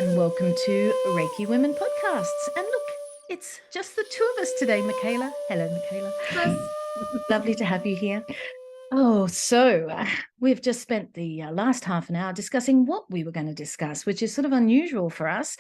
and welcome to Reiki Women podcasts. And look, it's just the two of us today, Michaela. Hello, Michaela. Yes. Lovely to have you here. We've just spent the last half an hour discussing what we were going to discuss, which is sort of unusual for us.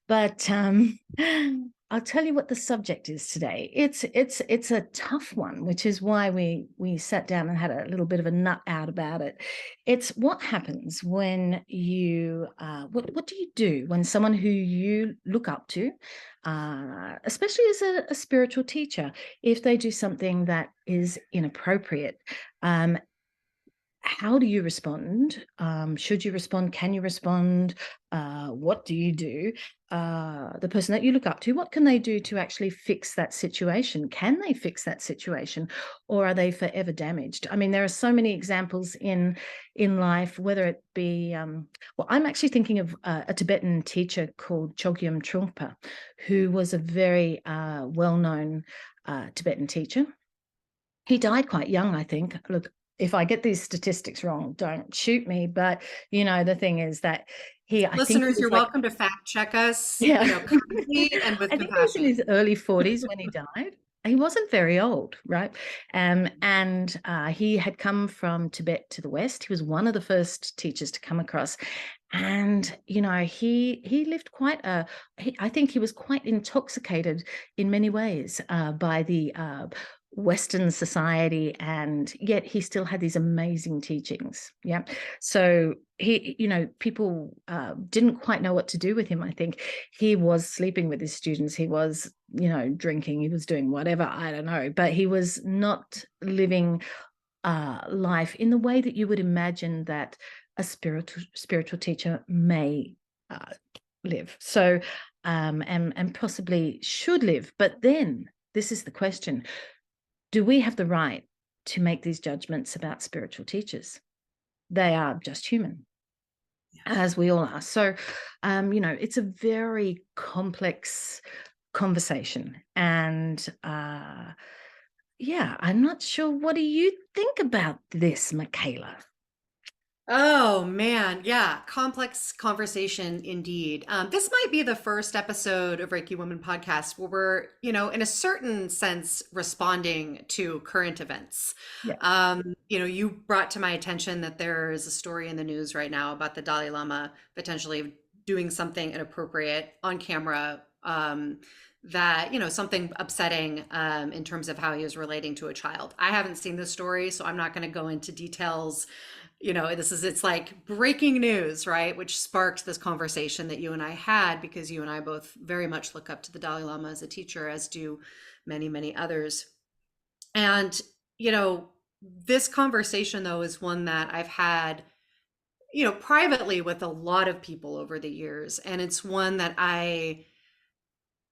But I'll tell you what the subject is today. It's a tough one, which is why we sat down and had a little bit of a nut out about it. It's what happens when you what do you do when someone who you look up to, especially as a spiritual teacher, if they do something that is inappropriate. How do you respond? Should you respond? Can you respond? What do you do? The person that you look up to, what can they do to actually fix that situation? Can they fix that situation, or are they forever damaged? I mean, there are so many examples in life, whether it be I'm actually thinking of a Tibetan teacher called Chogyam Trungpa, who was a very well-known Tibetan teacher. He died quite young, I think. Look, if I get these statistics wrong, don't shoot me. But, the thing is that I think he Listeners, was you're like, welcome to fact check us, yeah. kindly and with I think he was in compassion. his early 40s when he died. He wasn't very old, right? And he had come from Tibet to the West. He was one of the first teachers to come across. And, he lived I think he was quite intoxicated in many ways by the Western society, and yet he still had these amazing teachings. Yeah. So people didn't quite know what to do with him. I think he was sleeping with his students. He was, drinking. He was doing whatever. I don't know. But he was not living life in the way that you would imagine that a spiritual teacher may live. So, and possibly should live. But then this is the question. Do we have the right to make these judgments about spiritual teachers? They are just human, as we all are. So, it's a very complex conversation. And I'm not sure. What do you think about this, Michaela? Oh man, yeah, complex conversation indeed. This might be the first episode of Reiki Women podcast where we're, in a certain sense, responding to current events. Yeah. You brought to my attention that there is a story in the news right now about the Dalai Lama potentially doing something inappropriate on camera. That, something upsetting in terms of how he was relating to a child. I haven't seen the story, so I'm not going to go into details. It's like breaking news, right? Which sparked this conversation that you and I had, because you and I both very much look up to the Dalai Lama as a teacher, as do many, many others. And, this conversation though is one that I've had, privately with a lot of people over the years. And it's one that I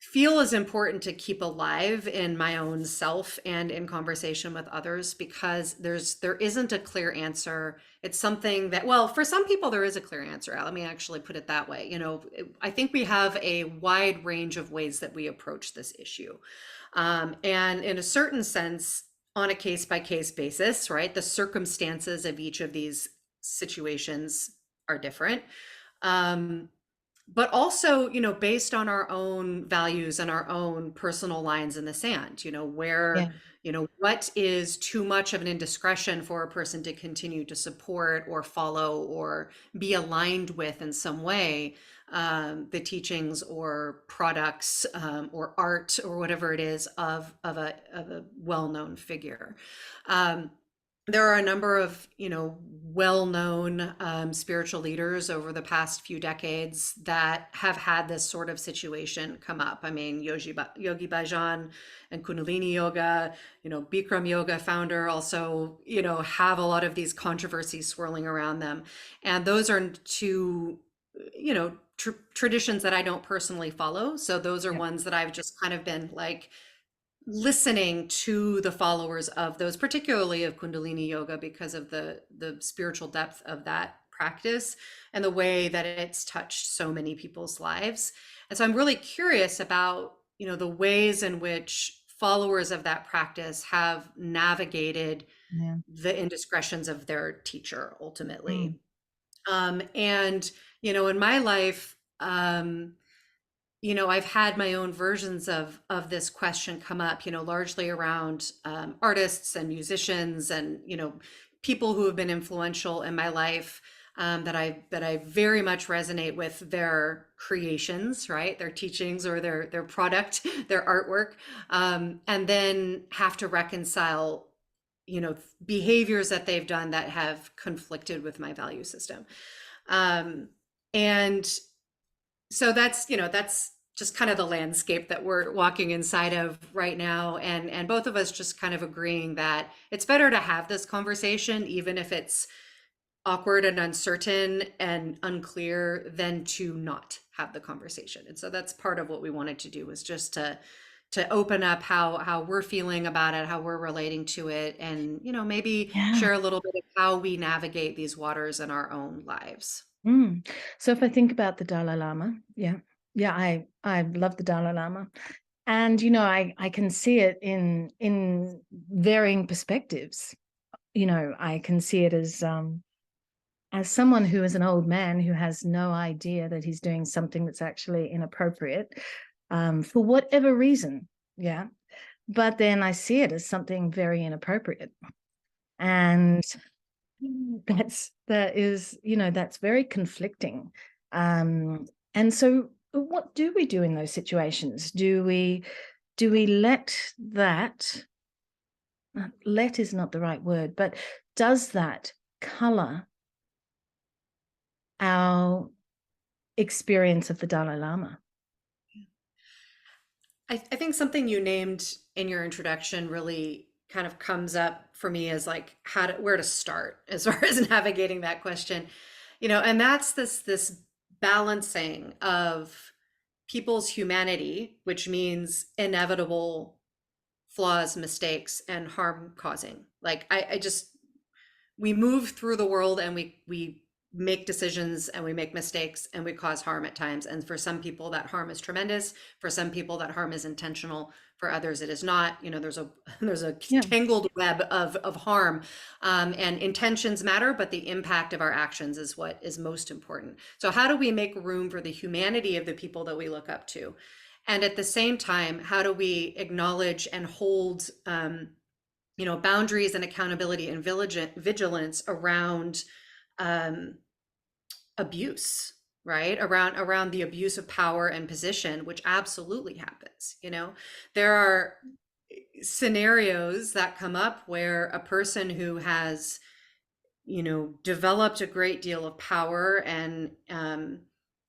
feel is important to keep alive in my own self and in conversation with others, because there isn't a clear answer. It's something that, well, for some people there is a clear answer. Let me actually put it that way. I think we have a wide range of ways that we approach this issue. And in a certain sense, on a case by case basis, right? The circumstances of each of these situations are different. But also, based on our own values and our own personal lines in the sand, where, what is too much of an indiscretion for a person to continue to support or follow or be aligned with in some way, the teachings or products or art or whatever it is of a well-known figure. There are a number of, well-known spiritual leaders over the past few decades that have had this sort of situation come up. I mean, Yogi Bhajan and Kundalini Yoga, Bikram Yoga founder also, have a lot of these controversies swirling around them. And those are two, traditions that I don't personally follow. So those are ones that I've just kind of been like, listening to the followers of those, particularly of Kundalini Yoga, because of the spiritual depth of that practice and the way that it's touched so many people's lives. And so I'm really curious about, the ways in which followers of that practice have navigated the indiscretions of their teacher ultimately. And, in my life, um, I've had my own versions of this question come up, largely around artists and musicians and people who have been influential in my life, that I very much resonate with their creations, right? Their teachings or their product, their artwork, and then have to reconcile behaviors that they've done that have conflicted with my value system. And so that's just kind of the landscape that we're walking inside of right now, and both of us just kind of agreeing that it's better to have this conversation even if it's awkward and uncertain and unclear than to not have the conversation. And so that's part of what we wanted to do, was just to open up how we're feeling about it, how we're relating to it, and maybe Yeah. share a little bit of how we navigate these waters in our own lives. So if I think about the Dalai Lama, yeah, I love the Dalai Lama, and I can see it in varying perspectives. I can see it as someone who is an old man who has no idea that he's doing something that's actually inappropriate, for whatever reason. Yeah. But then I see it as something very inappropriate. And that's very conflicting. And so what do we do in those situations? Do we let that, let is not the right word, but does that color our experience of the Dalai Lama? I think something you named in your introduction really kind of comes up for me as like where to start as far as navigating that question, and that's this balancing of people's humanity, which means inevitable flaws, mistakes, and harm causing. Like I just we move through the world and we make decisions and we make mistakes and we cause harm at times, and for some people that harm is tremendous, for some people that harm is intentional, for others it is not. There's a Yeah. tangled web of harm, and intentions matter, but the impact of our actions is what is most important. So how do we make room for the humanity of the people that we look up to, and at the same time, how do we acknowledge and hold boundaries and accountability and vigilance around um, abuse, right? Around the abuse of power and position, which absolutely happens. There are scenarios that come up where a person who has developed a great deal of power and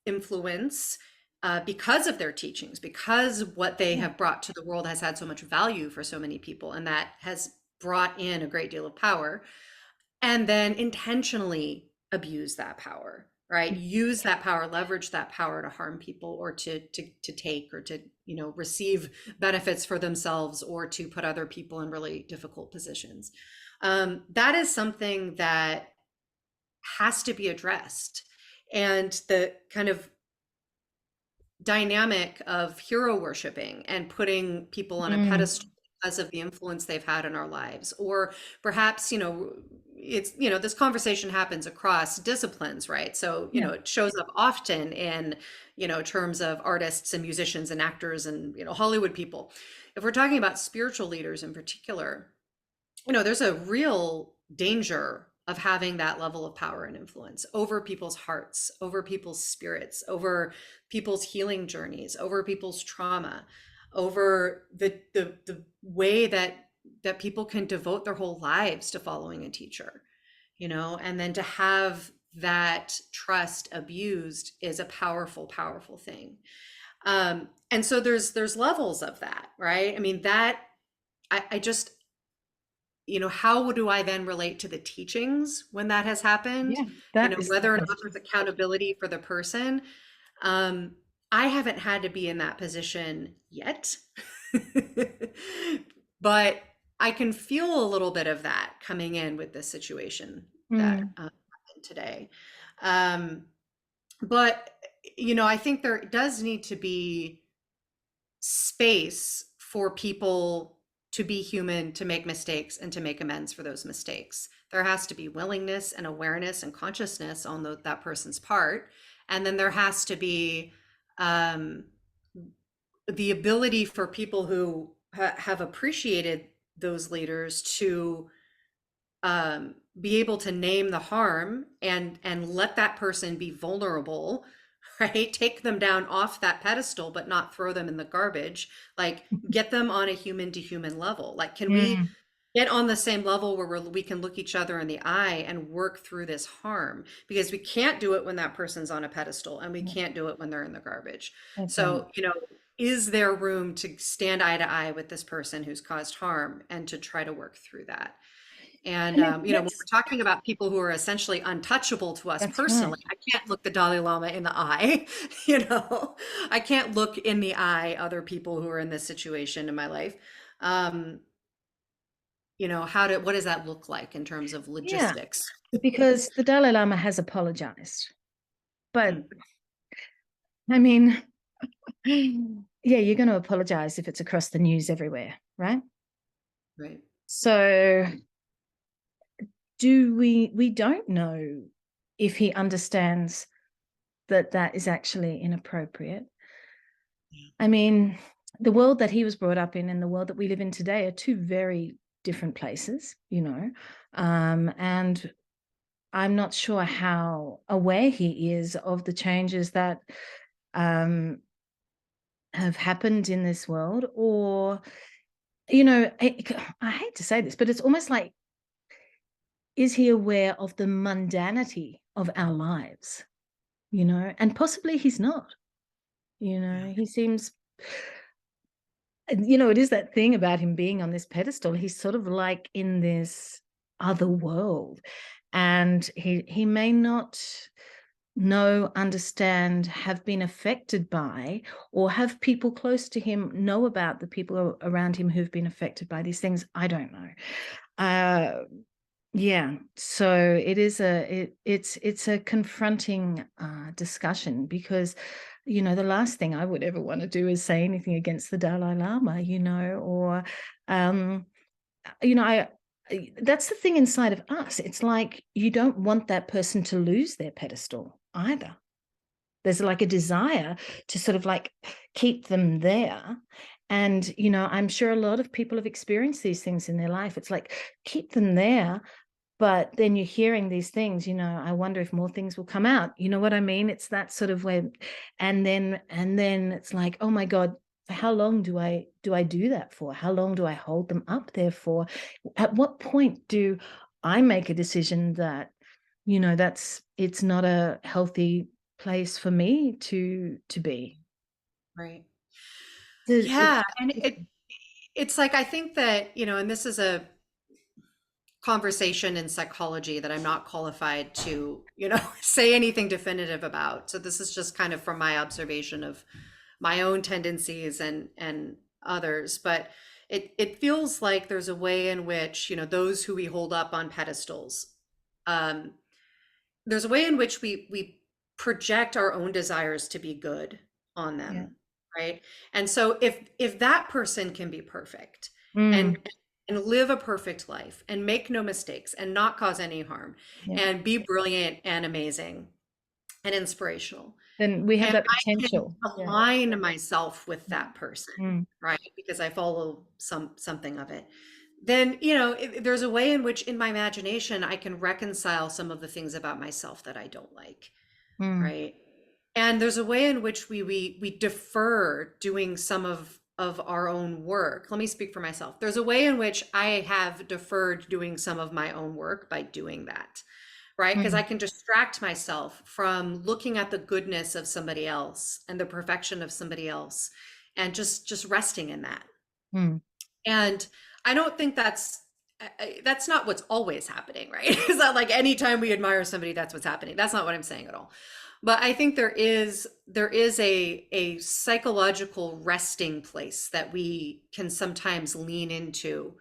influence, because of their teachings, because what they Yeah. have brought to the world has had so much value for so many people, and that has brought in a great deal of power, and then intentionally abuse that power, right? Use that power, leverage that power to harm people, or to take, or to receive benefits for themselves, or to put other people in really difficult positions. That is something that has to be addressed, and the kind of dynamic of hero worshiping and putting people on a Mm, pedestal because of the influence they've had in our lives, or perhaps it's this conversation happens across disciplines, right? So yeah. it shows up often in terms of artists and musicians and actors and Hollywood people. If we're talking about spiritual leaders in particular, there's a real danger of having that level of power and influence over people's hearts, over people's spirits, over people's healing journeys, over people's trauma, over the way that people can devote their whole lives to following a teacher, and then to have that trust abused is a powerful, powerful thing. And so there's levels of that, right? I mean, that I just how do I then relate to the teachings when that has happened? Yeah. That is the Whether or not question. there's accountability for the person. Um, I haven't had to be in that position yet, but I can feel a little bit of that coming in with this situation that Mm, happened today. Um, but I think there does need to be space for people to be human, to make mistakes, and to make amends for those mistakes. There has to be willingness and awareness and consciousness on that person's part. And then there has to be um, the ability for people who have appreciated those leaders to be able to name the harm and let that person be vulnerable, right? Take them down off that pedestal, but not throw them in the garbage. Like, get them on a human to human level. Like, can we Mm, get on the same level where we can look each other in the eye and work through this harm? Because we can't do it when that person's on a pedestal, and we yeah, can't do it when they're in the garbage. that's right. So, is there room to stand eye to eye with this person who's caused harm and to try to work through that? And, And when we're talking about people who are essentially untouchable to us that's right. personally, I can't look the Dalai Lama in the eye, you know, I can't look in the eye other people who are in this situation in my life. Um, what does that look like in terms of Yeah, logistics? because the Dalai Lama has apologized. But Hmm, I mean, yeah, you're going to apologize if it's across the news everywhere, right? right. So we don't know if he understands that that is actually inappropriate. I mean, the world that he was brought up in and the world that we live in today are two very different places, and I'm not sure how aware he is of the changes that um, have happened in this world, or I hate to say this, but it's almost like, is he aware of the mundanity of our lives? And possibly he's not. Yeah. He seems, it is that thing about him being on this pedestal. He's sort of like in this other world, and he may not know, understand, have been affected by, or have people close to him know about the people around him who've been affected by these things. I don't know. Yeah, so it's a confronting discussion, because the last thing I would ever want to do is say anything against the Dalai Lama, or um I that's the thing inside of us. It's like you don't want that person to lose their pedestal either. There's like a desire to sort of like keep them there. And I'm sure a lot of people have experienced these things in their life. It's like, keep them there, but then you're hearing these things, I wonder if more things will come out. You know what I mean? It's that sort of way. And then it's like, oh my God, for how long do I do that for? How long do I hold them up there for? At what point do I make a decision that, it's not a healthy place for me to be? Right. It's Yeah. And it's like, I think that, and this is a conversation in psychology that I'm not qualified to, say anything definitive about. So this is just kind of from my observation of my own tendencies and others. But it feels like there's a way in which, those who we hold up on pedestals, um, there's a way in which we project our own desires to be good on yeah. them, right? And so if that person can be perfect Mm, and and live a perfect life and make no mistakes and not cause any harm yeah. and be brilliant and amazing and inspirational, Then we have and that I can potential. Yeah. align myself with that person, Mm, right? Because I follow something of it. Then, there's a way in which in my imagination I can reconcile some of the things about myself that I don't like, mm, right? And there's a way in which we defer doing some of our own work. Let me speak for myself. There's a way in which I have deferred doing some of my own work by doing that, right? Because I mm, can distract myself from looking at the goodness of somebody else and the perfection of somebody else and just resting in that. mm, And I don't think that's not what's always happening, right? It's not like anytime we admire somebody, that's what's happening. That's not what I'm saying at all. But I think there is a psychological resting place that we can sometimes lean into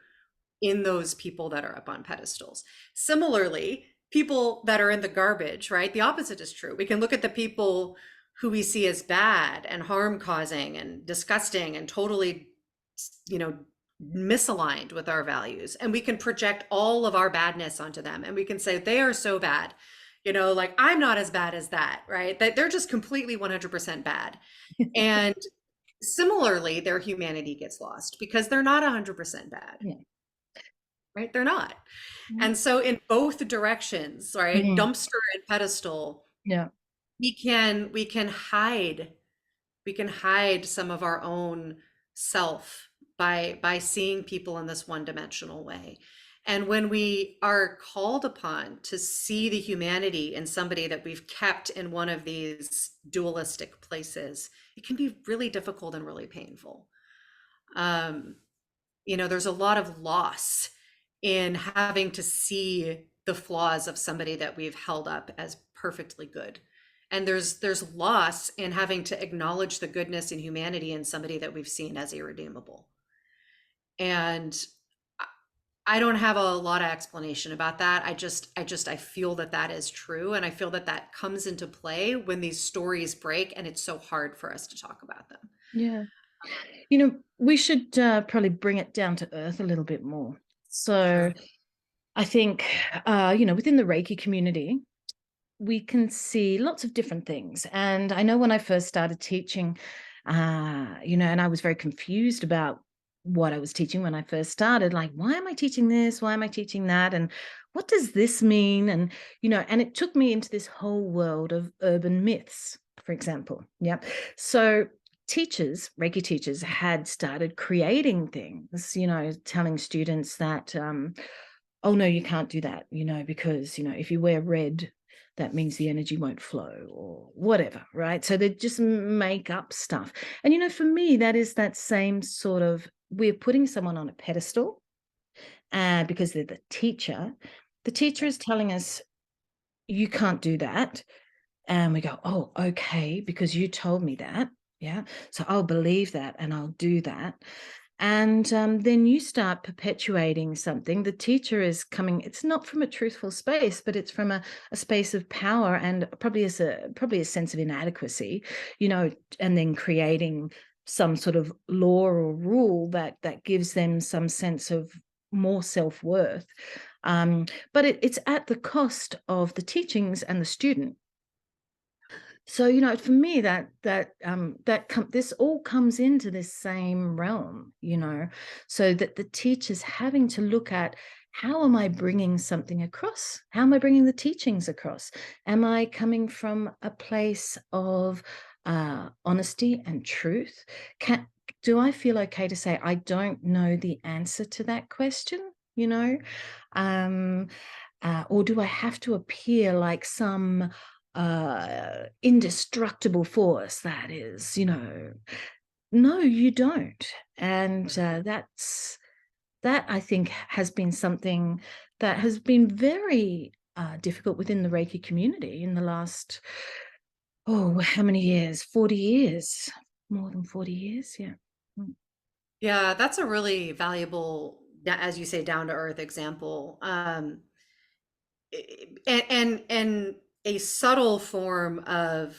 in those people that are up on pedestals. Similarly, people that are in the garbage, right? The opposite is true. We can look at the people who we see as bad and harm causing and disgusting and totally, you know, misaligned with our values. And we can project all of our badness onto them. And we can say, they are so bad. like I'm not as bad as that, right? That they're just completely 100% bad. And similarly, their humanity gets lost because they're not 100% bad, Yeah. right? They're not. Mm. And so in both directions, right, Mhm. dumpster and pedestal, Yeah. we can hide some of our own self by seeing people in this one-dimensional way. And when we are called upon to see the humanity in somebody that we've kept in one of these dualistic places, it can be really difficult and really painful. um, there's a lot of loss in having to see the flaws of somebody that we've held up as perfectly good. And there's loss in having to acknowledge the goodness and humanity in somebody that we've seen as irredeemable. And I don't have a lot of explanation about that. I feel that that is true. And I feel that that comes into play when these stories break and it's so hard for us to talk about them. Yeah. We should probably bring it down to earth a little bit more. So Sure. I think, within the Reiki community, we can see lots of different things. And I know when I first started teaching, and I was very confused about what I was teaching when I first started, like, why am I teaching this? Why am I teaching that? And what does this mean? And it took me into this whole world of urban myths, for example. Yeah. So Reiki teachers had started creating things, telling students that, oh no, you can't do that, because if you wear red, that means the energy won't flow or whatever, right? So they just make up stuff. And for me, that is that same sort of, we're putting someone on a pedestal because they're the teacher. The teacher is telling us, you can't do that. And we go, oh, okay, because you told me that. Yeah. So I'll believe that and I'll do that. And then you start perpetuating something. The teacher is coming, it's not from a truthful space, but it's from a space of power and probably a sense of inadequacy, and then creating some sort of law or rule that gives them some sense of more self-worth. But it's at the cost of the teachings and the student. So for me, this all comes into this same realm, so that the teacher's having to look at, how am I bringing something across? How am I bringing the teachings across? Am I coming from a place of honesty and truth? Do I feel okay to say I don't know the answer to that question? Um, or do I have to appear like some indestructible force that is, no, you don't. And that I think has been something that has been very difficult within the Reiki community in the last, how many years? 40 years, more than 40 years. Yeah. Mm. Yeah, that's a really valuable, as you say, down to earth example. And a subtle form of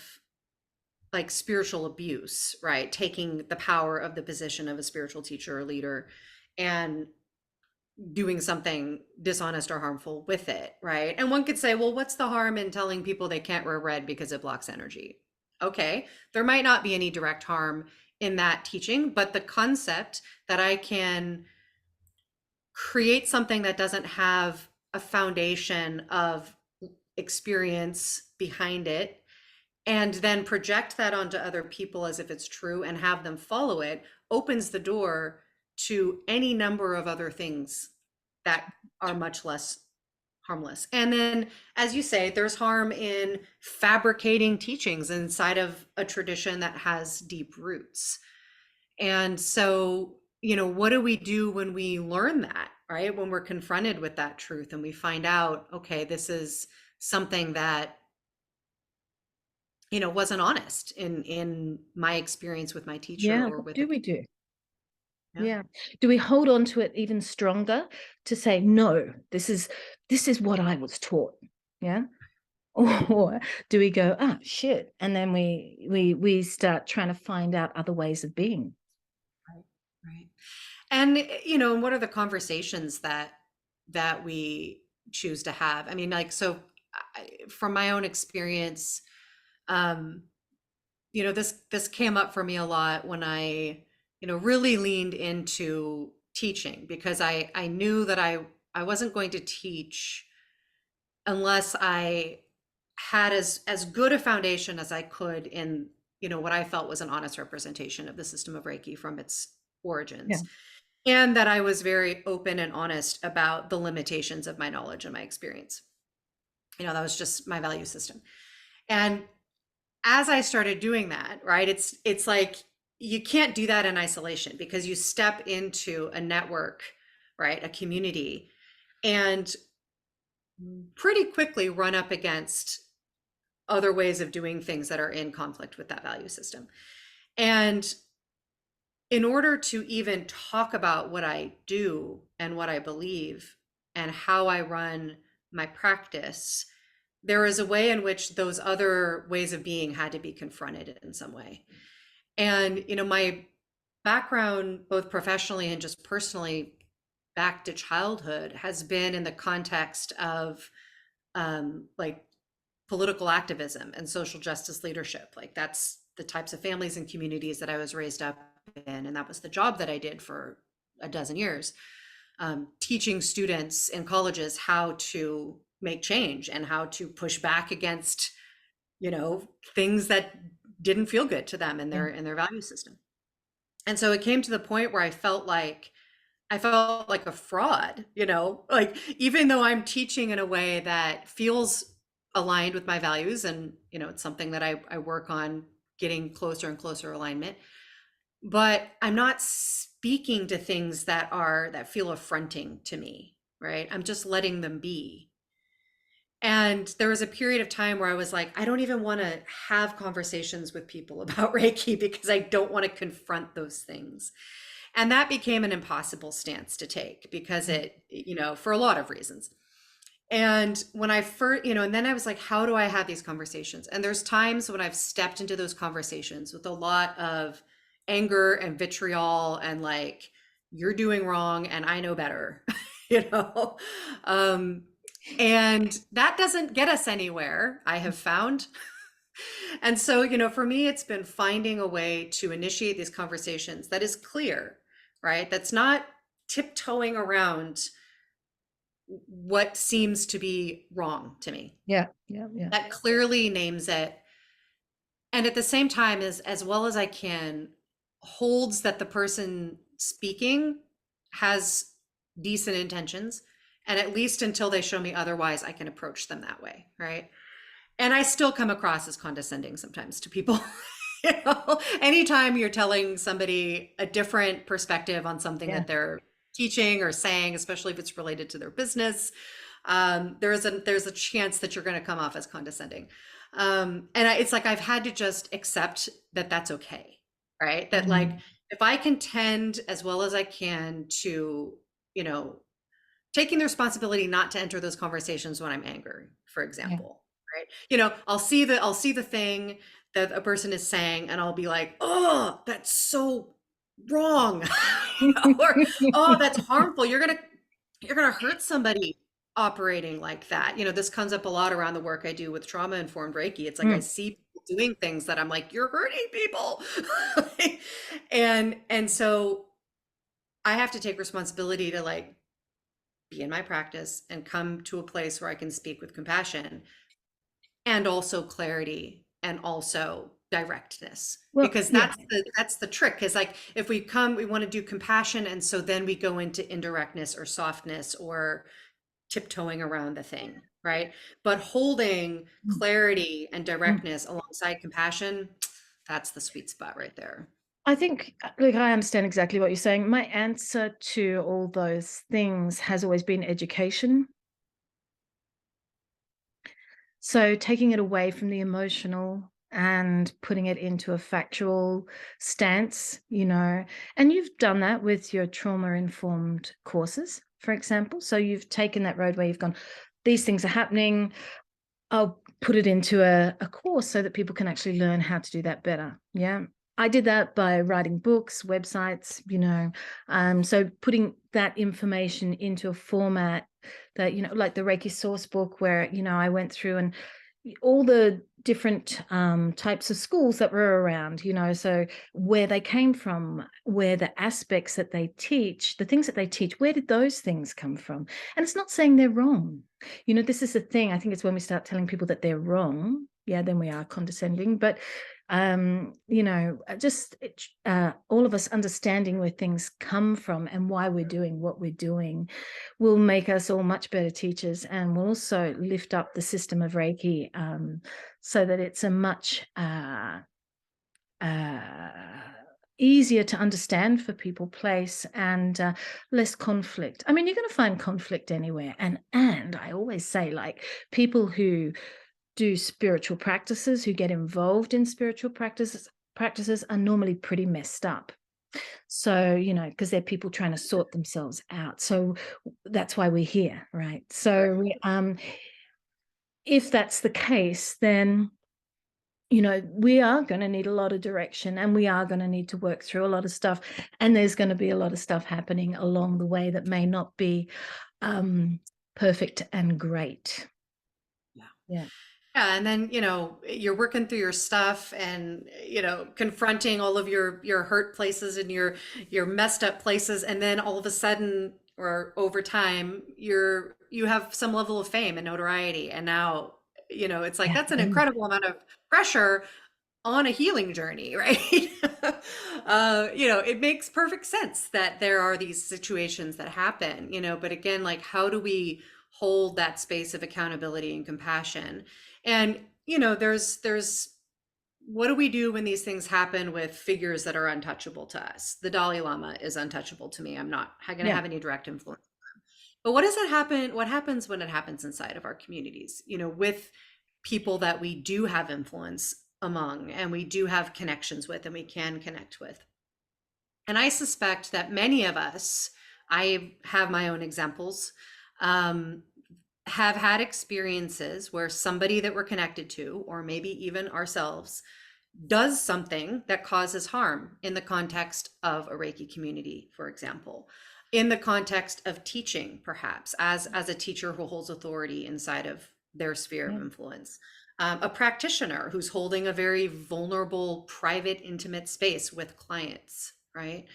like spiritual abuse, right? Taking the power of the position of a spiritual teacher or leader and doing something dishonest or harmful with it, right? And one could say, well, what's the harm in telling people they can't wear red because it blocks energy? Okay, there might not be any direct harm in that teaching, but the concept that I can create something that doesn't have a foundation of experience behind it and then project that onto other people as if it's true and have them follow it opens the door to any number of other things that are much less harmless. And then, as you say, there's harm in fabricating teachings inside of a tradition that has deep roots. And so, what do we do when we learn that, right? When we're confronted with that truth and we find out, okay, this is something that, wasn't honest in my experience with my teacher Yeah. or What with the do we people. do? Yeah. Yeah. Do we hold on to it even stronger to say, no, this is what I was taught? Yeah. Or do we go, ah, shit, and then we start trying to find out other ways of being? Right. Right. And what are the conversations that we choose to have? I mean, like, so from my own experience, um, this came up for me a lot when I, really leaned into teaching, because I knew that I wasn't going to teach unless I had as good a foundation as I could in, what I felt was an honest representation of the system of Reiki from its Yeah. origins. And that I was very open and honest about the limitations of my knowledge and my experience. That was just my value system. And as I started doing that, right, it's like you can't do that in isolation, because you step into a network, right, a community, and pretty quickly run up against other ways of doing things that are in conflict with that value system. And in order to even talk about what I do and what I believe and how I run my practice, there is a way in which those other ways of being had to be confronted in some way. And, my background, both professionally and just personally, back to childhood, has been in the context of like political activism and social justice leadership. Like, that's the types of families and communities that I was raised up in. And that was the job that I did for a dozen years, teaching students in colleges how to make change and how to push back against, things that didn't feel good to them in their value system. And so it came to the point where I felt like a fraud, like, even though I'm teaching in a way that feels aligned with my values, and, it's something that I work on getting closer and closer alignment, but I'm not speaking to things that feel affronting to me, right? I'm just letting them be. And there was a period of time where I was like, I don't even want to have conversations with people about Reiki, because I don't want to confront those things. And that became an impossible stance to take, because it, for a lot of reasons. And when I first, and then I was like, how do I have these conversations? And there's times when I've stepped into those conversations with a lot of anger and vitriol and like, you're doing wrong and I know better, you know? And that doesn't get us anywhere, I have found. And so, for me, it's been finding a way to initiate these conversations that is clear, right? That's not tiptoeing around what seems to be wrong to me. Yeah. That clearly names it. And at the same time, as well as I can, holds that the person speaking has decent intentions. And at least until they show me otherwise, I can approach them that way, right? And I still come across as condescending sometimes to people. Anytime you're telling somebody a different perspective on something that they're teaching or saying, especially if it's related to their business, there's a chance that you're going to come off as condescending. It's like I've had to just accept that that's okay, right? That like, if I can tend as well as I can to, taking the responsibility not to enter those conversations when I'm angry, for example, right? I'll see the thing that a person is saying, and I'll be like, oh, that's so wrong, or oh, that's harmful. You're gonna hurt somebody operating like that. This comes up a lot around the work I do with trauma-informed Reiki. It's like I see people doing things that I'm like, you're hurting people. And so I have to take responsibility to like be in my practice and come to a place where I can speak with compassion and also clarity and also directness. Well, because that's the trick, is like, if we want to do compassion, and so then we go into indirectness or softness or tiptoeing around the thing, right? But holding clarity and directness alongside compassion, that's the sweet spot right there. I think, like, I understand exactly what you're saying. My answer to all those things has always been education. So taking it away from the emotional and putting it into a factual stance, and you've done that with your trauma-informed courses, for example. So you've taken that road where you've gone, these things are happening, I'll put it into a course so that people can actually learn how to do that better. Yeah. I did that by writing books, websites, so putting that information into a format that, like the Reiki source book, where, I went through and all the different types of schools that were around, so where they came from, where the aspects that they teach, the things that they teach, where did those things come from? And it's not saying they're wrong. This is the thing. I think it's when we start telling people that they're wrong, then we are condescending. But just all of us understanding where things come from and why we're doing what we're doing will make us all much better teachers, and will also lift up the system of Reiki so that it's a much easier to understand for people, place, and less conflict. I mean, you're going to find conflict anywhere. And I always say, like, people who do spiritual practices, who get involved in spiritual practices are normally pretty messed up. So, because they're people trying to sort themselves out. So that's why we're here, right? So if that's the case, then, we are going to need a lot of direction, and we are going to need to work through a lot of stuff. And there's going to be a lot of stuff happening along the way that may not be perfect and great. Yeah. Yeah, and then, you're working through your stuff and, confronting all of your hurt places and your messed up places, and then all of a sudden or over time, you have some level of fame and notoriety, and now, it's like that's an incredible amount of pressure on a healing journey, right? It makes perfect sense that there are these situations that happen, but again, like, how do we hold that space of accountability and compassion? And, there's what do we do when these things happen with figures that are untouchable to us? The Dalai Lama is untouchable to me. I'm not going to have any direct influence. But what does that happen? What happens when it happens inside of our communities, with people that we do have influence among and we do have connections with and we can connect with? And I suspect that many of us, I have my own examples, have had experiences where somebody that we're connected to, or maybe even ourselves, does something that causes harm in the context of a Reiki community, for example, in the context of teaching, perhaps as a teacher who holds authority inside of their sphere of influence, a practitioner who's holding a very vulnerable, private, intimate space with clients, right?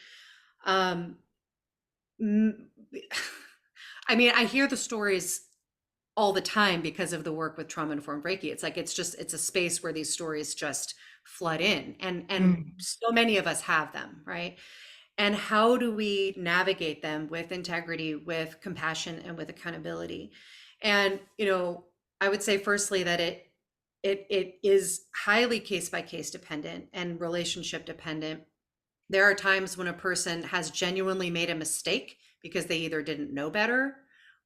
I mean, I hear the stories all the time because of the work with trauma-informed Reiki. It's like, it's a space where these stories just flood in, and so many of us have them, right? And how do we navigate them with integrity, with compassion, and with accountability? And, I would say firstly that it is highly case by case dependent and relationship dependent. There are times when a person has genuinely made a mistake because they either didn't know better,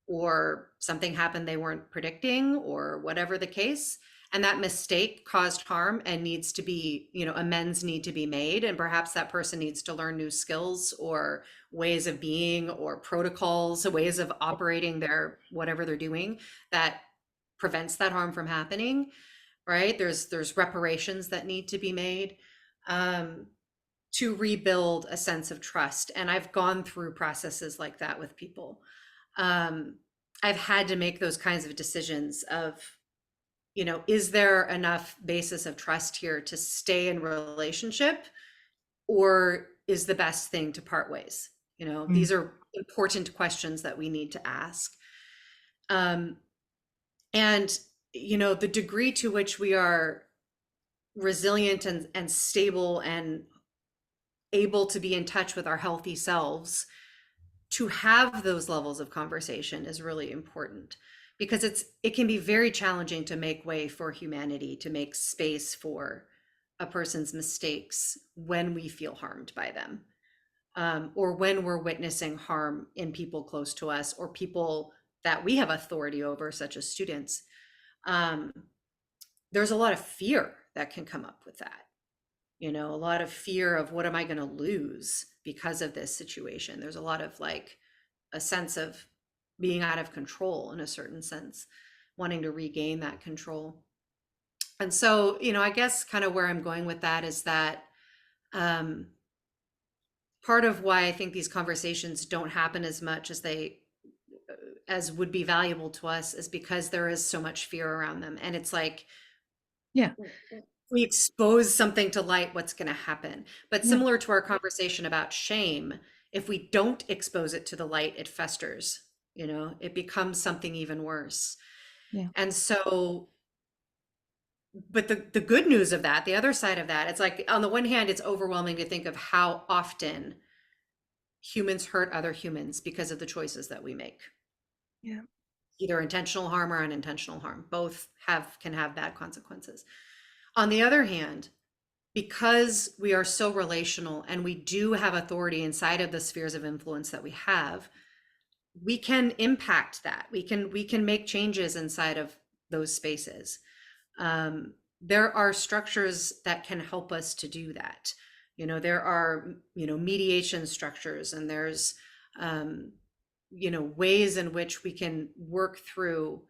or something happened they weren't predicting, or whatever the case. And that mistake caused harm and needs to be, amends need to be made. And perhaps that person needs to learn new skills or ways of being or protocols, ways of operating their whatever they're doing that prevents that harm from happening, right? There's reparations that need to be made to rebuild a sense of trust. And I've gone through processes like that with people. I've had to make those kinds of decisions of, is there enough basis of trust here to stay in relationship, or is the best thing to part ways? These are important questions that we need to ask. And, the degree to which we are resilient and stable and able to be in touch with our healthy selves to have those levels of conversation is really important, because it can be very challenging to make way for humanity, to make space for a person's mistakes when we feel harmed by them, or when we're witnessing harm in people close to us or people that we have authority over, such as students. There's a lot of fear that can come up with that. A lot of fear of, what am I going to lose because of this situation? There's a lot of a sense of being out of control, in a certain sense, wanting to regain that control. And so, I guess kind of where I'm going with that is that part of why I think these conversations don't happen as much as as would be valuable to us is because there is so much fear around them. And it's like, Yeah. we expose something to light, what's going to happen? But Yeah. similar to our conversation about shame, if we don't expose it to the light, it festers, it becomes something even worse. Yeah. And so, but the good news of that, the other side of that, it's like, on the one hand, it's overwhelming to think of how often humans hurt other humans because of the choices that we make. Yeah. Either intentional harm or unintentional harm. Both can have bad consequences. On the other hand, because we are so relational and we do have authority inside of the spheres of influence that we have, we can impact that. We can make changes inside of those spaces. There are structures that can help us to do that. There are, mediation structures, and there's, ways in which we can work through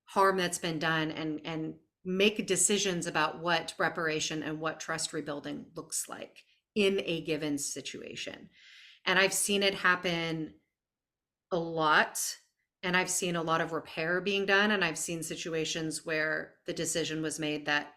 harm that's been done and make decisions about what reparation and what trust rebuilding looks like in a given situation. And I've seen it happen a lot, and I've seen a lot of repair being done, and I've seen situations where the decision was made that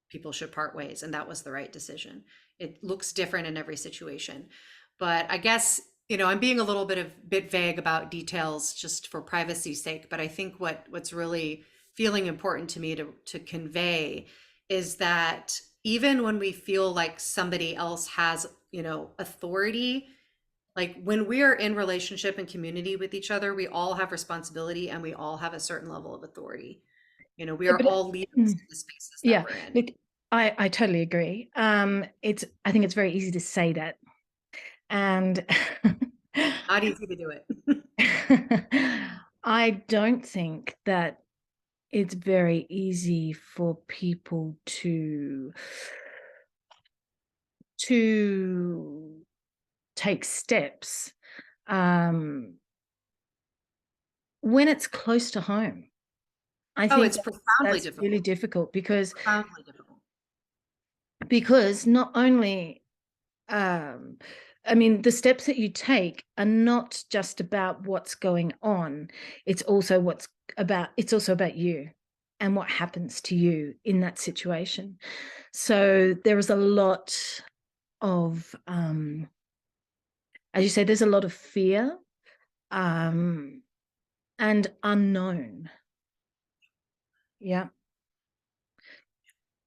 people should part ways, and that was the right decision. It looks different in every situation, but I guess, I'm being a little bit vague about details just for privacy's sake. But I think what's really feeling important to me to convey is that even when we feel like somebody else has, authority, like when we are in relationship and community with each other, we all have responsibility and we all have a certain level of authority. We Yeah, are but all leaders in the spaces that yeah, we're in. look, I totally agree. I think it's very easy to say that. And Not easy to do it. I don't think that it's very easy for people to take steps when it's close to home. I Oh, think it's profoundly that's really difficult. difficult Profoundly difficult. because not only I mean, the steps that you take are not just about what's going on. It's also about you and what happens to you in that situation. So there is a lot of, as you say, there's a lot of fear and unknown. Yeah.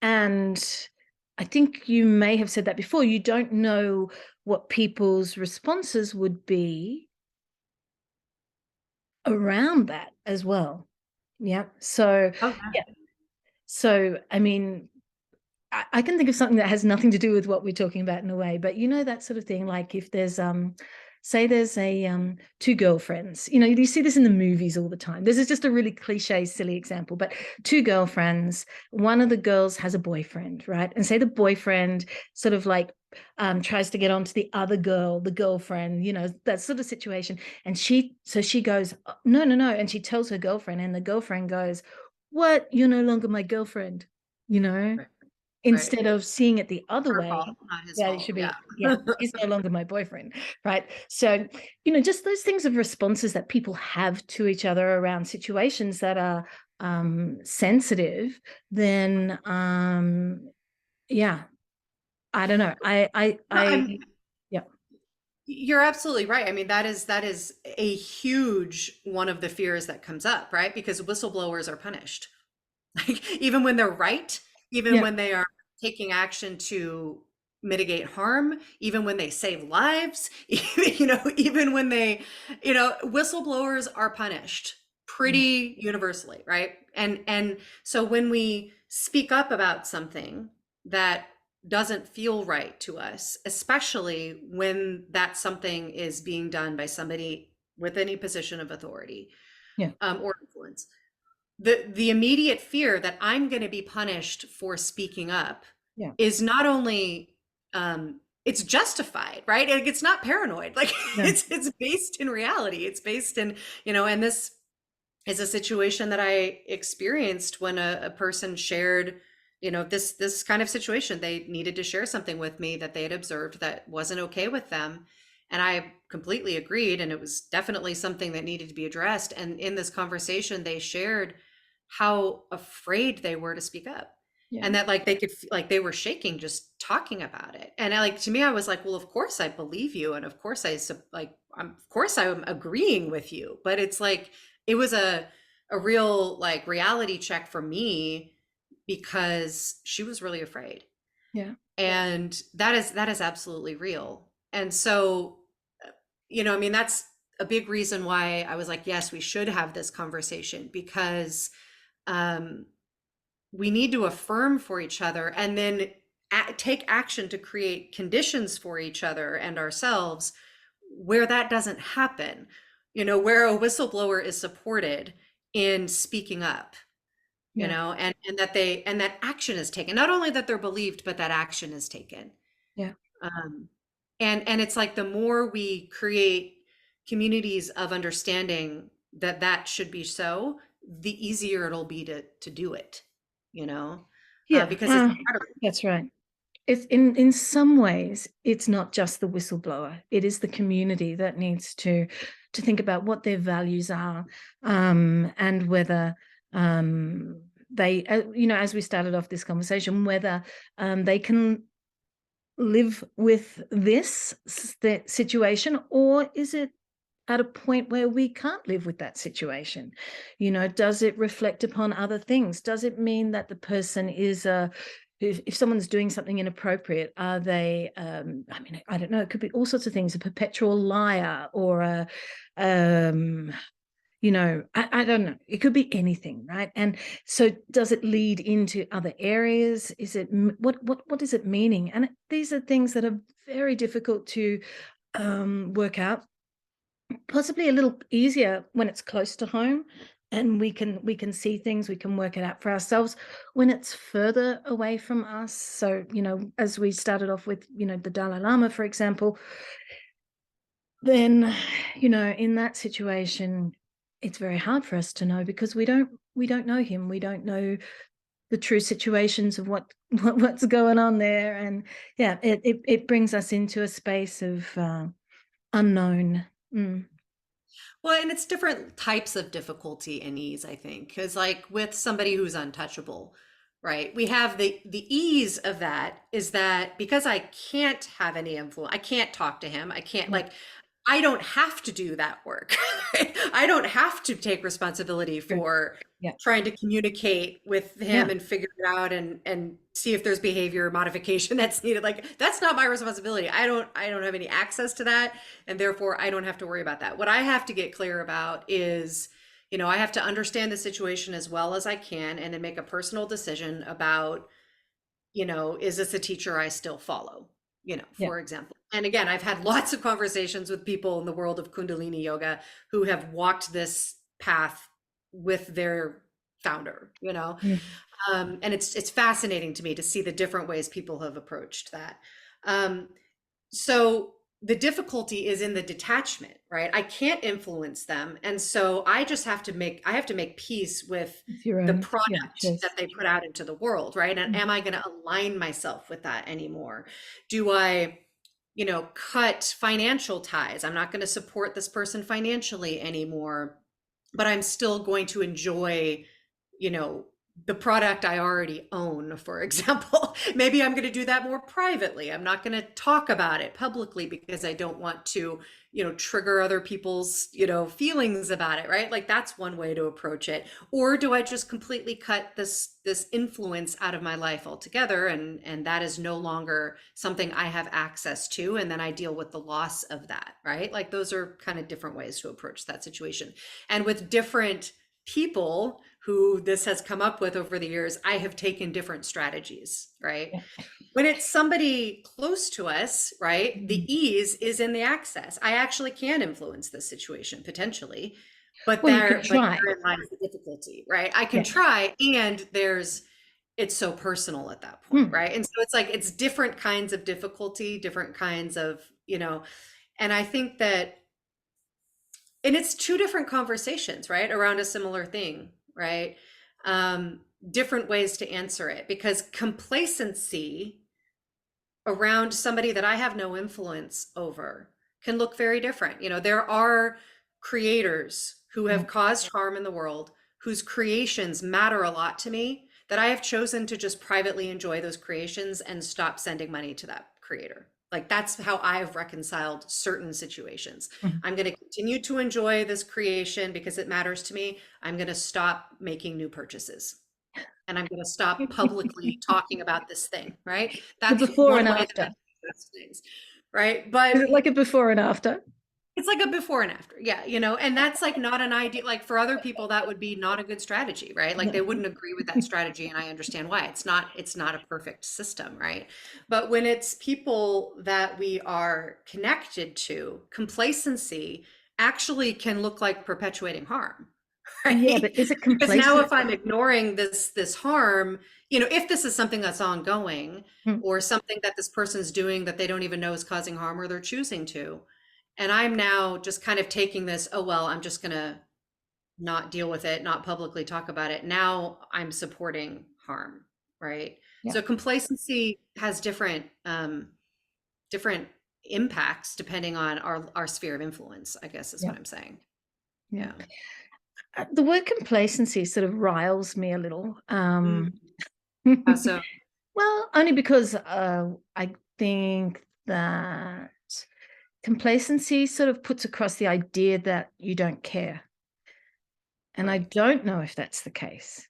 And I think you may have said that before. You don't know what people's responses would be around that as well. Yeah. So, Oh, yeah. So, I mean, I can think of something that has nothing to do with what we're talking about in a way, but that sort of thing, like if there's say there's a two girlfriends, you see this in the movies all the time. This is just a really cliche, silly example, but two girlfriends, one of the girls has a boyfriend, right? And say the boyfriend sort of like tries to get onto the other girl, the girlfriend, that sort of situation. And she goes, "Oh, no, no, no." And she tells her girlfriend, and the girlfriend goes, "What? You're no longer my girlfriend," right. Right. instead of seeing it the other Her way. fault, not his Yeah, it fault. should Yeah. be, yeah, he's no longer my boyfriend, right? So, just those things of responses that people have to each other around situations that are sensitive, then yeah, I don't know. No, Yeah, you're absolutely right. I mean, that is a huge one of the fears that comes up, right? Because whistleblowers are punished. Like even when they're right, even yeah, when they are taking action to mitigate harm, even when they save lives, even when whistleblowers are punished yeah, pretty universally, right? And so when we speak up about something that doesn't feel right to us, especially when that something is being done by somebody with any position of authority, yeah, or influence, the immediate fear that I'm going to be punished for speaking up yeah, is not only, it's justified, right? Like, it's not paranoid. Like yeah, it's based in reality. It's based in, and this is a situation that I experienced when a person shared, this kind of situation. They needed to share something with me that they had observed that wasn't okay with them. And I completely agreed. And it was definitely something that needed to be addressed. And in this conversation, they shared how afraid they were to speak up. Yeah. And that like they could like they were shaking just talking about it. And I, like, to me, I was like, well, of course I believe you. And of course of course I'm agreeing with you. But it's like, it was a real like reality check for me because she was really afraid. Yeah. And that is absolutely real. And so, I mean, that's a big reason why I was like, yes, we should have this conversation, because um, we need to affirm for each other and then take action to create conditions for each other and ourselves where that doesn't happen, where a whistleblower is supported in speaking up, Yeah. and that action is taken. Not only that they're believed, but that action is taken. Yeah. Um, and it's like, the more we create communities of understanding that that should be so, the easier it'll be to do it, Yeah. because it's part of That's right. It's in some ways, it's not just the whistleblower. It is the community that needs to think about what their values are, and whether they, as we started off this conversation, whether they can live with this situation, or is it at a point where we can't live with that situation? Does it reflect upon other things? Does it mean that the person is if someone's doing something inappropriate, are they, I mean, I don't know, it could be all sorts of things, a perpetual liar, or a, I don't know, it could be anything, right? And so does it lead into other areas? Is it, what is it meaning? And these are things that are very difficult to work out, possibly a little easier when it's close to home, and we can see things, we can work it out for ourselves. When it's further away from us, so as we started off with, the Dalai Lama, for example, then in that situation, it's very hard for us to know, because we don't know him, we don't know the true situations of what's going on there. And yeah, it brings us into a space of unknown. Well, and it's different types of difficulty and ease, I think, because like with somebody who's untouchable, right? We have the ease of that is that because I can't have any influence, I can't talk to him, I can't, Yeah. like, I don't have to do that work. I don't have to take responsibility True. for Yeah. trying to communicate with him Yeah. and figure it out and see if there's behavior modification that's needed. Like, that's not my responsibility. I don't have any access to that, and therefore I don't have to worry about that. What I have to get clear about is, I have to understand the situation as well as I can and then make a personal decision about, is this a teacher I still follow? Yeah. For example. And again, I've had lots of conversations with people in the world of Kundalini yoga who have walked this path with their founder, Mm. and it's fascinating to me to see the different ways people have approached that. Um, so the difficulty is in the detachment, right? I can't influence them. And so I have to make peace with It's your the own, yeah, product choice. that they put out into the world, right? And Mm. am I going to align myself with that anymore? Do I, cut financial ties? I'm not going to support this person financially anymore, but I'm still going to enjoy, you know, the product I already own, for example. Maybe I'm going to do that more privately. I'm not going to talk about it publicly because I don't want to, trigger other people's, feelings about it, right? Like, that's one way to approach it. Or do I just completely cut this influence out of my life altogether, and that is no longer something I have access to, and then I deal with the loss of that, right? Like, those are kind of different ways to approach that situation. And with different people who this has come up with over the years, I have taken different strategies, right? Yeah. When it's somebody close to us, right, the Mm. ease is in the access. I actually can influence this situation potentially, but Well, you can but try. therein lies the difficulty, right? I can Yeah. try, and it's so personal at that point, Mm. right? And so it's like, it's different kinds of difficulty, different kinds of, and I think that, and it's two different conversations, right, around a similar thing, right? um Different ways to answer it, because complacency around somebody that I have no influence over can look very different. There are creators who Yeah. have caused harm in the world, whose creations matter a lot to me, that I have chosen to just privately enjoy those creations and stop sending money to that creator. Like, that's how I've reconciled certain situations. Mhm. I'm going to continue to enjoy this creation because it matters to me. I'm going to stop making new purchases, and I'm going to stop publicly talking about this thing, right? The That's before one and way that I after. address things, right? Is But it like a before and after? it's like a before and after. Yeah, and that's like not an idea. Like, for other people, that would be not a good strategy, right? Like, Yeah. they wouldn't agree with that strategy, and I understand why. It's not a perfect system, right? But when it's people that we are connected to, complacency actually can look like perpetuating harm, Yeah, right? but is it Because now, complacency? if I'm ignoring this harm, if this is something that's ongoing, Hmm. or something that this person's doing that they don't even know is causing harm, or they're choosing to, and I'm now just kind of taking this, oh, well, I'm just going to not deal with it, not publicly talk about it. Now I'm supporting harm, right? Yeah, So complacency has different impacts depending on our sphere of influence, I guess is yeah, what I'm saying. yeah. Yeah. The word complacency sort of riles me a little. Mm, how so? Well, only because I think that complacency sort of puts across the idea that you don't care. And I Right. don't know if that's the case,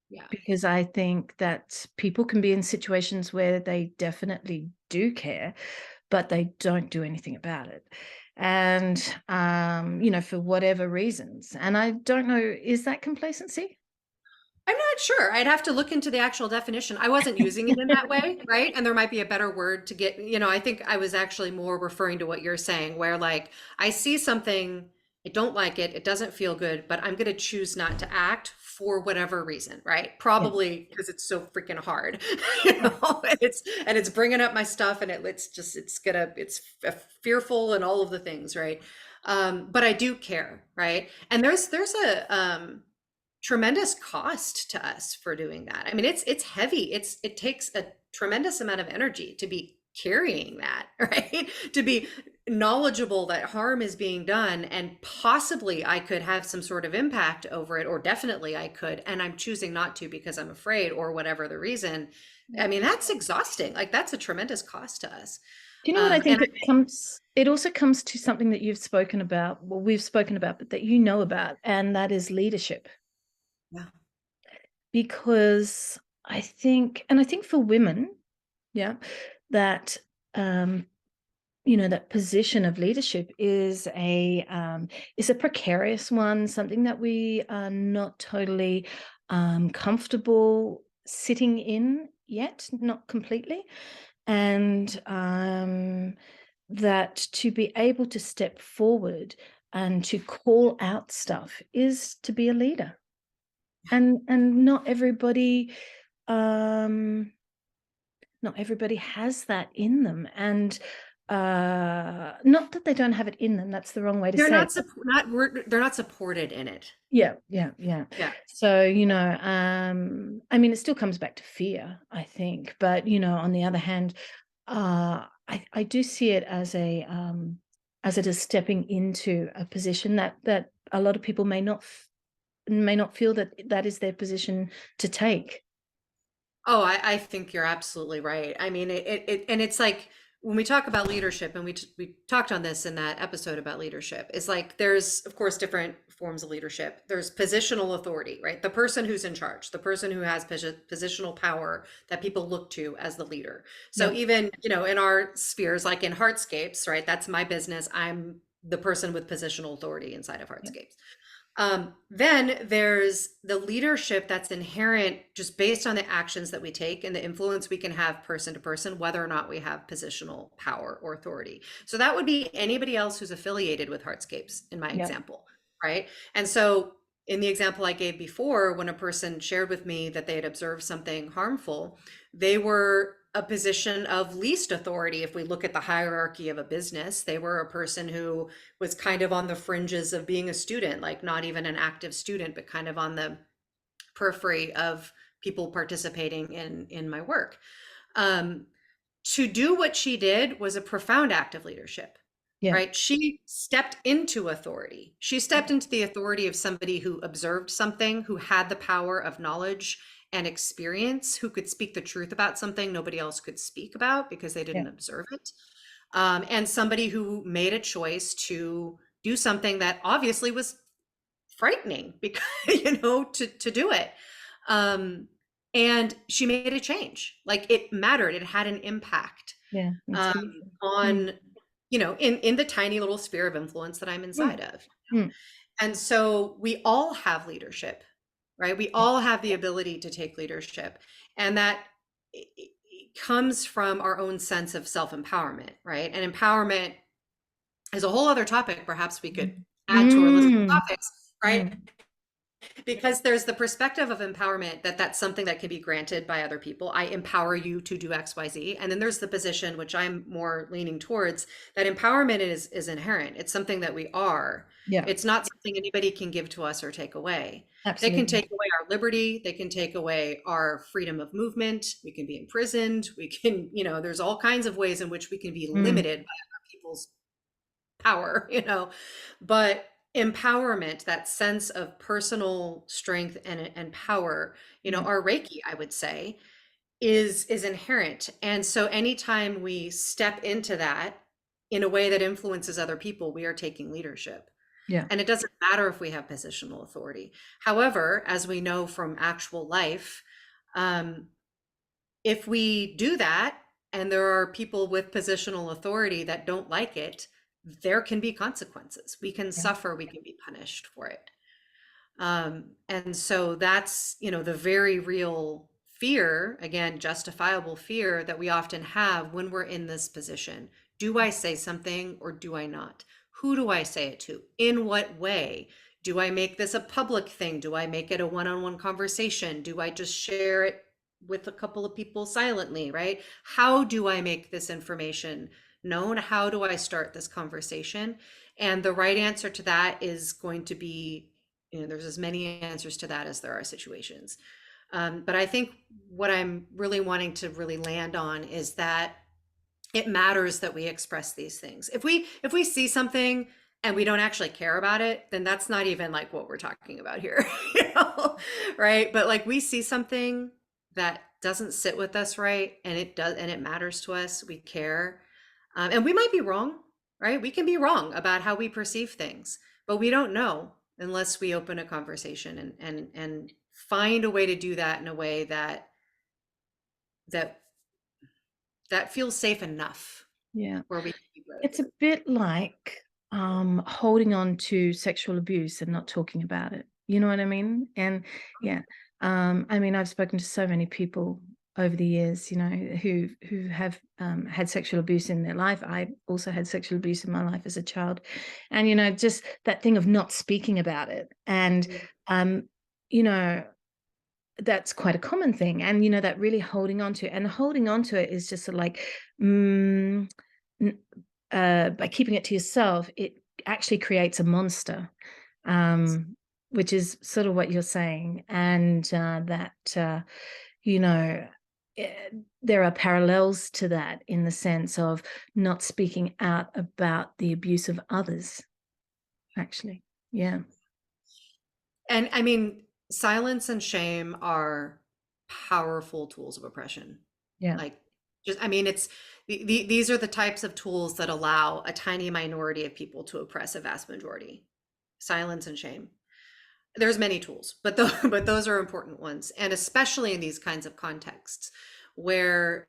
Yeah. because I think that people can be in situations where they definitely do care, but they don't do anything about it. And, for whatever reasons. And I don't know, is that complacency? I'm not sure. I'd have to look into the actual definition. I wasn't using it in that way, right? And there might be a better word to get, I think I was actually more referring to what you're saying, where, like, I see something, I don't like it, it doesn't feel good, but I'm going to choose not to act for whatever reason, right? Yeah. Probably because it's so freaking hard, and it's bringing up my stuff, and it's fearful and all of the things, right? But I do care, right? And there's a tremendous cost to us for doing that. I mean, it's heavy. It takes a tremendous amount of energy to be carrying that, right? To be knowledgeable that harm is being done, and possibly I could have some sort of impact over it, or definitely I could, and I'm choosing not to because I'm afraid, or whatever the reason. I mean, that's exhausting. Like, that's a tremendous cost to us. Do you know what I think And it also comes to something that you've spoken about, well, we've spoken about, but that you know about, and that is leadership. yeah, Because I think for women, yeah, that um, that position of leadership is a precarious one, something that we are not totally comfortable sitting in yet, not completely. And that to be able to step forward and to call out stuff is to be a leader. And um not everybody has that in them. And not that they don't have it in them, that's the wrong way to they're say it. not they're not supported in it. Yeah, yeah, yeah. Yeah. So, I mean, it still comes back to fear, I think. But, on the other hand, I do see it as it is stepping into a position that a lot of people may not feel that that is their position to take. Oh, I think you're absolutely right. I mean, and it's like, when we talk about leadership, and we talked on this in that episode about leadership, is like, there's, of course, different forms of leadership. There's positional authority, right? The person who's in charge, the person who has positional power that people look to as the leader. So Yeah, even, in our spheres, like in Heartscapes, right? That's my business. I'm the person with positional authority inside of yeah, Heartscapes. Then there's the leadership that's inherent just based on the actions that we take and the influence we can have person to person, whether or not we have positional power or authority. So that would be anybody else who's affiliated with Heartscapes in my yeah, example, right? And so in the example I gave before, when a person shared with me that they had observed something harmful, they were a position of least authority. If we look at the hierarchy of a business, they were a person who was kind of on the fringes of being a student, like not even an active student, but kind of on the periphery of people participating in my work. Um, to do what she did was a profound act of leadership. Yeah. right? She stepped into authority. She stepped into the authority of somebody who observed something, who had the power of knowledge and experience, who could speak the truth about something nobody else could speak about because they Yeah. didn't observe it. And somebody who made a choice to do something that obviously was frightening because, to do it. Um, and she made a change. Like, it mattered. It had an impact Yeah. That's um, beautiful. Mm. on, in the tiny little sphere of influence that I'm Mm. inside of. Mm. And so we all have leadership, right? We Yeah. all have the ability to take leadership. And that it comes from our own sense of self-empowerment, right? And empowerment is a whole other topic. Perhaps we could add to our list of Mm. topics, right? Mm. Because there's the perspective of empowerment that that's something that can be granted by other people. I empower you to do XYZ. And then there's the position, which I'm more leaning towards, that empowerment is inherent. It's something that we are. Yeah. It's not something anybody can give to us or take away. They can Absolutely. take away our liberty. They can take away our freedom of movement. We can be imprisoned. We can, there's all kinds of ways in which we can be Mm. limited by other people's power, but empowerment, that sense of personal strength and power, Yeah. our Reiki, I would say, is inherent. And so anytime we step into that in a way that influences other people, we are taking leadership. Yeah. And it doesn't matter if we have positional authority. However, as we know from actual life, um, if we do that and there are people with positional authority that don't like it, there can be consequences. We can Yeah. suffer, we can be punished for it. And so that's, the very real fear, again, justifiable fear that we often have when we're in this position. Do I say something or do I not? Who do I say it to? In what way? Do I make this a public thing? Do I make it a one-on-one conversation? Do I just share it with a couple of people silently, right? How do I make this information known? How do I start this conversation? And the right answer to that is going to be, there's as many answers to that as there are situations. But I think what I'm really wanting to really land on is that it matters that we express these things. If we see something and we don't actually care about it, then that's not even like what we're talking about here, right? But like, we see something that doesn't sit with us right, and it does, and it matters to us, we care. And we might be wrong, right? We can be wrong about how we perceive things, but we don't know unless we open a conversation and find a way to do that in a way that that feels safe enough Yeah. where we can be It's a good. bit like holding on to sexual abuse and not talking about it. You know what I mean? And yeah, I mean, I've spoken to so many people over the years, who have had sexual abuse in their life. I also had sexual abuse in my life as a child, and just that thing of not speaking about it, and um, you know, that's quite a common thing, and that really holding on to it, and holding on to it is just sort of like, by keeping it to yourself, it actually creates a monster, which is sort of what you're saying, and that you know there are parallels to that in the sense of not speaking out about the abuse of others, actually. Yeah. And I mean, silence and shame are powerful tools of oppression. Yeah. Like, just, I mean, these are the types of tools that allow a tiny minority of people to oppress a vast majority. Silence and shame. There's many tools, but but those are important ones, and especially in these kinds of contexts where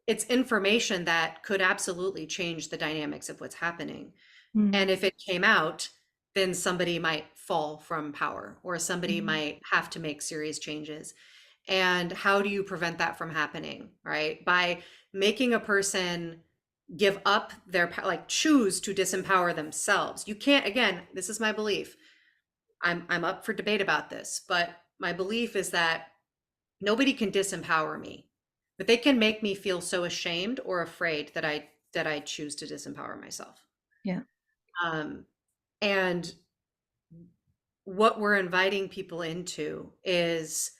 it's information that could absolutely change the dynamics of what's happening. Mm. And if it came out, then somebody might fall from power or somebody Mm. might have to make serious changes. And how do you prevent that from happening, right? By making a person give up like choose to disempower themselves. You can't, again, this is my belief. I'm up for debate about this, but my belief is that nobody can disempower me, but they can make me feel so ashamed or afraid that I choose to disempower myself. Yeah. Um, and what we're inviting people into is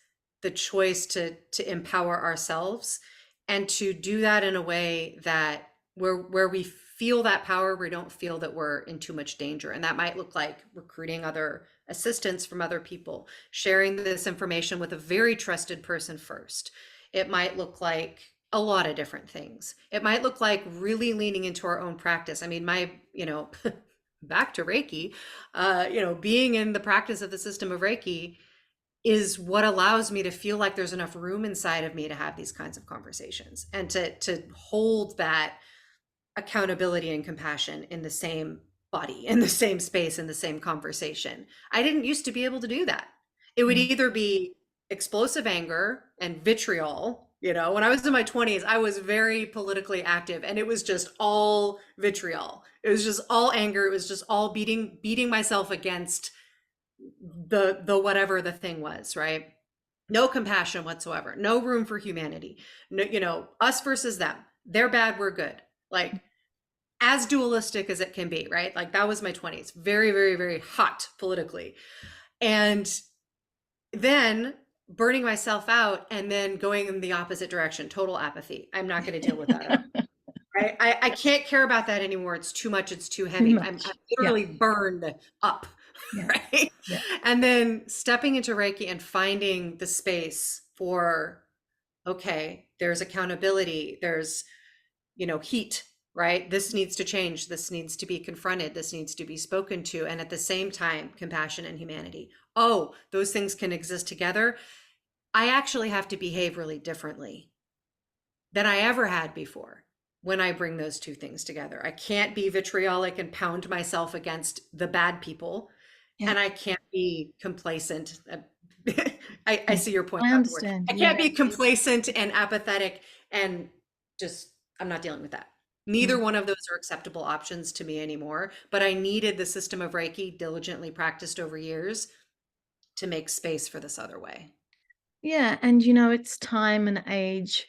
the choice to empower ourselves, and to do that in a way that where we feel that power, we don't feel that we're in too much danger. And that might look like recruiting other assistance from other people, sharing this information with a very trusted person first. It might look like a lot of different things. It might look like really leaning into our own practice. I mean, back to Reiki, being in the practice of the system of Reiki is what allows me to feel like there's enough room inside of me to have these kinds of conversations and to hold that accountability and compassion in the same body, in the same space, in the same conversation. I didn't used to be able to do that. It would Yeah. either be explosive anger and vitriol. When I was in my 20s, I was very politically active, and it was just all vitriol. It was just all anger. It was just all beating myself against the whatever the thing was, right? No compassion whatsoever. No room for humanity. No, us versus them. They're bad, we're good. Like, as dualistic as it can be, right? Like, that was my 20s. Very, very, very hot politically. And then burning myself out and then going in the opposite direction, total apathy. I'm not going to deal with that at all. Right? I can't care about that anymore. It's too much. It's too heavy. I'm Yeah. literally burned up. Yeah. Right. Yeah. And then stepping into Reiki and finding the space for, okay, there's accountability, there's, heat, right? This needs to change. This needs to be confronted. This needs to be spoken to. And at the same time, compassion and humanity. Oh, those things can exist together. I actually have to behave really differently than I ever had before when I bring those two things together. I can't be vitriolic and pound myself against the bad people, Yeah. and I can't be complacent. I see your point I about the word. understand. I can't be complacent and apathetic and just, I'm not dealing with that. Neither one of those are acceptable options to me anymore, but I needed the system of Reiki, diligently practiced over years, to make space for this other way. Yeah. And, it's time and age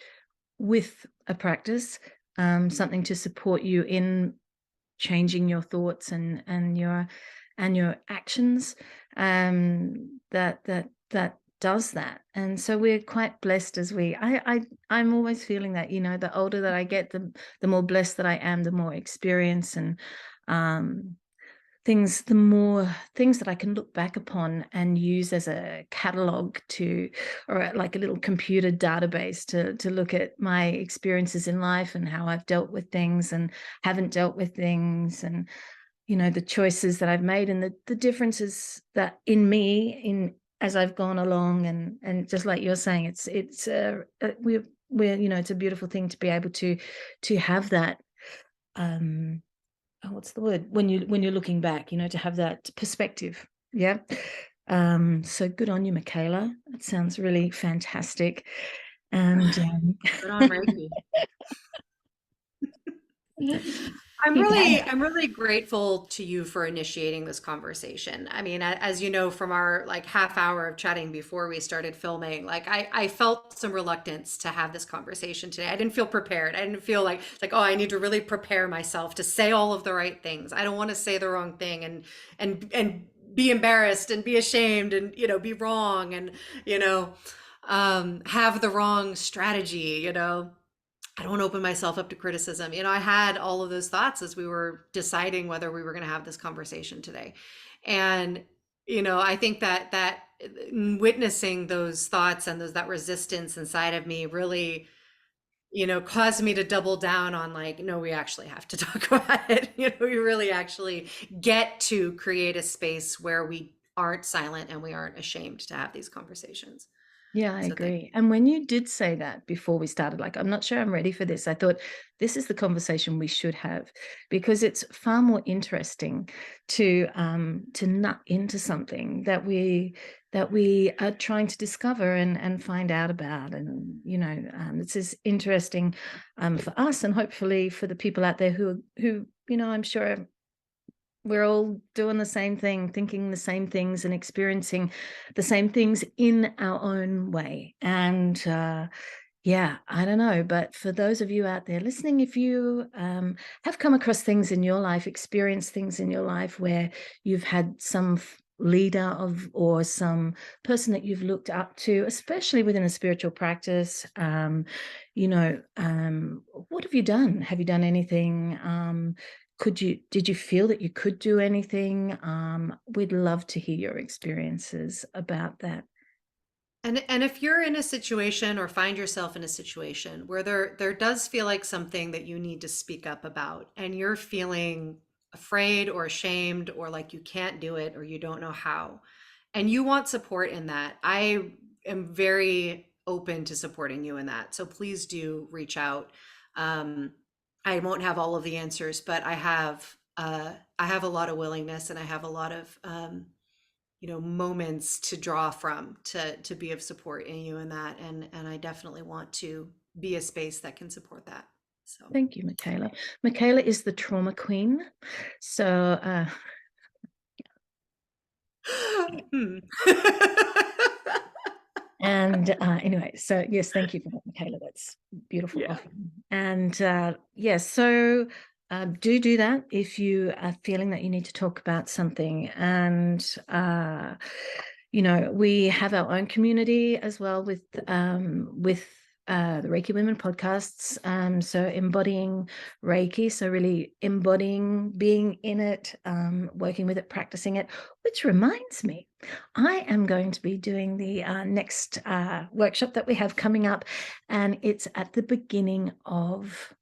with a practice, something to support you in changing your thoughts and your actions, that does that. And so we're quite blessed as I'm always feeling that, the older that I get, the more blessed that I am, the more experience and the more things that I can look back upon and use as a catalog or like a little computer database to look at my experiences in life and how I've dealt with things and haven't dealt with things, and the choices that I've made and the differences that in me as I've gone along, and just like you're saying, we're it's a beautiful thing to be able to have that, what's the word, when you're looking back, to have that perspective. Yeah. So good on you, Michaela. That sounds really fantastic. And Good on Reiki. keep at it. I'm really grateful to you for initiating this conversation. I mean, as you know, from our like half hour of chatting before we started filming, like I felt some reluctance to have this conversation today. I didn't feel prepared. I didn't feel like, oh, I need to really prepare myself to say all of the right things. I don't want to say the wrong thing and be embarrassed and be ashamed and, be wrong and, have the wrong strategy. I don't want to open myself up to criticism. I had all of those thoughts as we were deciding whether we were going to have this conversation today. And, I think that witnessing those thoughts and that resistance inside of me really, caused me to double down on like, no, we actually have to talk about it. We really actually get to create a space where we aren't silent and we aren't ashamed to have these conversations. Yeah, I So agree. And when you did say that before we started, like, I'm not sure I'm ready for this, I thought this is the conversation we should have, because it's far more interesting to nut into something that we are trying to discover and find out about. And, this is interesting for us, and hopefully for the people out there who, I'm sure we're all doing the same thing, thinking the same things and experiencing the same things in our own way. And yeah, I don't know. But for those of you out there listening, if you have come across things in your life, experienced things in your life where you've had some leader of, or some person that you've looked up to, especially within a spiritual practice. What have you done? Have you done anything? Did you feel that you could do anything? We'd love to hear your experiences about that. And if you're in a situation or find yourself in a situation where there does feel like something that you need to speak up about, and you're feeling afraid or ashamed or like you can't do it or you don't know how, and you want support in that, I am very open to supporting you in that. So please do reach out. Um, I won't have all of the answers, but I have a lot of willingness, and I have a lot of moments to draw from to be of support in you in that, and I definitely want to be a space that can support that. So Thank you, Michaela. Michaela is the trauma queen. So Hmm. and anyway, so yes, thank you for that, Michaela. That's beautiful Yeah. of you. And yes, so do that if you are feeling that you need to talk about something. And we have our own community as well with the Reiki Women podcasts. So embodying Reiki, so really embodying, being in it, working with it, practicing it. Which reminds me, I am going to be doing the next workshop that we have coming up, and it's at the beginning of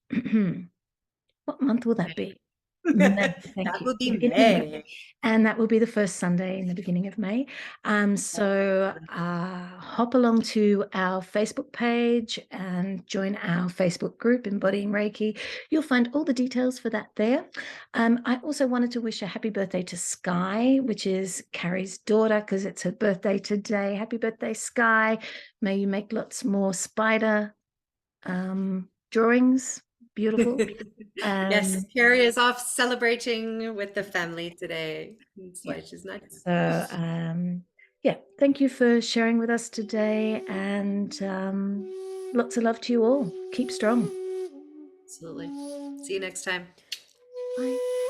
what month will that be? May. Thank That you. would The be beginning of May. May. And that will be the first Sunday in the beginning of May. So hop along to our Facebook page and join our Facebook group, Embodying Reiki. You'll find all the details for that there. I also wanted to wish a happy birthday to Sky, which is Carrie's daughter, because it's her birthday today. Happy birthday, Sky. May you make lots more spider drawings. Beautiful. Yes, Carrie is off celebrating with the family today. That's Yeah. why she's not here. So, yeah, thank you for sharing with us today, and lots of love to you all. Keep strong. Absolutely. See you next time. Bye.